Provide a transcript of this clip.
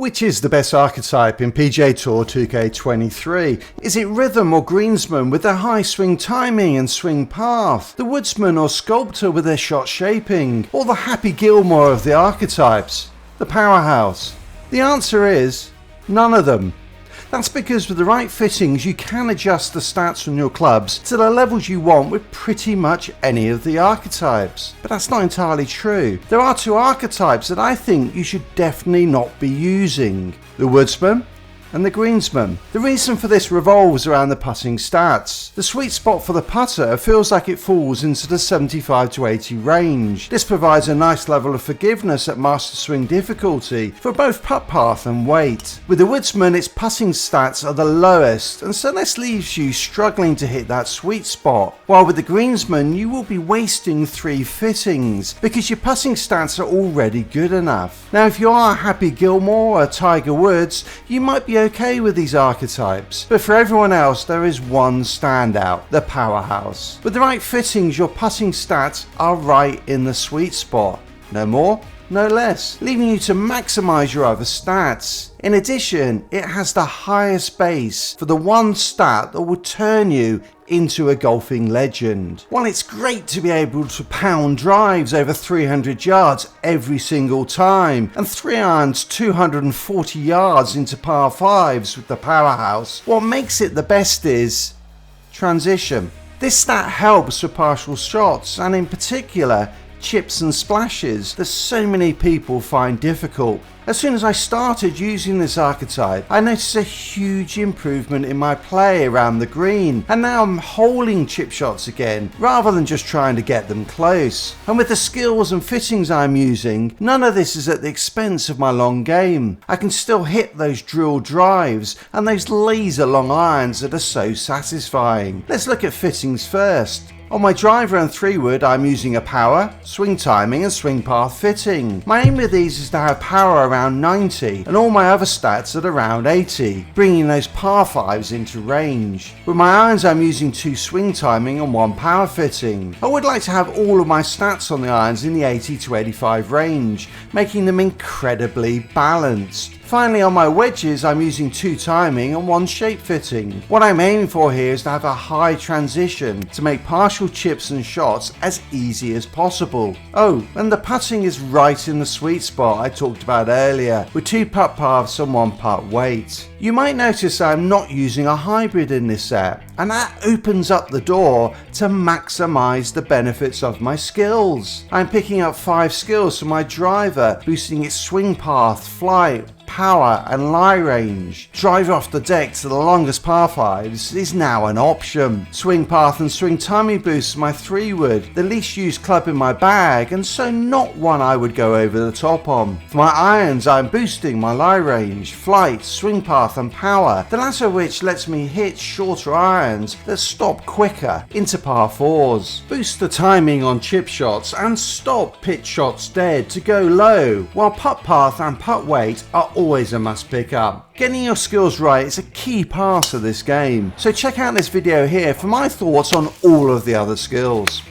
Which is the best archetype in PGA Tour 2K23? Is it Rhythm or Greensman with their high swing timing and swing path? The Woodsman or Sculptor with their shot shaping? Or the Happy Gilmore of the archetypes? The Powerhouse? The answer is none of them. That's because with the right fittings you can adjust the stats on your clubs to the levels you want with pretty much any of the archetypes. But that's not entirely true. There are two archetypes that I think you should definitely not be using: the Woodsman and the Greensman. The reason for this revolves around the putting stats. The sweet spot for the putter feels like it falls into the 75 to 80 range. This provides a nice level of forgiveness at master swing difficulty for both putt path and weight. With the Woodsman, its putting stats are the lowest, and so this leaves you struggling to hit that sweet spot. While with the Greensman, you will be wasting 3 fittings because your putting stats are already good enough. Now, if you are a Happy Gilmore or a Tiger Woods, you might be okay with these archetypes, but for everyone else there is one standout: the Powerhouse. With the right fittings, your putting stats are right in the sweet spot. No more, no less, leaving you to maximize your other stats. In addition, it has the highest base for the one stat that will turn you into a golfing legend. While it's great to be able to pound drives over 300 yards every single time and 3 irons 240 yards into par 5s with the Powerhouse, what makes it the best is transition. This stat helps with partial shots and in particular chips and splashes that so many people find difficult. As soon as I started using this archetype, I noticed a huge improvement in my play around the green, and now I'm holding chip shots again rather than just trying to get them close. And with the skills and fittings I'm using, none of this is at the expense of my long game. I can still hit those drill drives and those laser long irons that are so satisfying. Let's look at fittings first. On my driver and 3-wood, I'm using a power, swing timing and swing path fitting. My aim with these is to have power around 90 and all my other stats at around 80, bringing those par 5s into range. With my irons, I'm using 2 swing timing and 1 power fitting. I would like to have all of my stats on the irons in the 80 to 85 range, making them incredibly balanced. Finally, on my wedges, I'm using 2 timing and 1 shape fitting. What I'm aiming for here is to have a high transition to make partial chips and shots as easy as possible. Oh, and the putting is right in the sweet spot I talked about earlier, with 2 putt paths and 1 putt weight. You might notice I'm not using a hybrid in this set, and that opens up the door to maximize the benefits of my skills. I'm picking up 5 skills from my driver, boosting its swing path, flight, power and lie range. Drive off the deck to the longest par 5s is now an option. Swing path and swing timing boosts my 3-wood, the least used club in my bag, and so not one I would go over the top on. For my irons, I'm boosting my lie range, flight, swing path and power, the latter of which lets me hit shorter irons that stop quicker into par 4s. Boost the timing on chip shots and stop pitch shots dead to go low, while putt path and putt weight are always a must pick up. Getting your skills right is a key part of this game, so check out this video here for my thoughts on all of the other skills.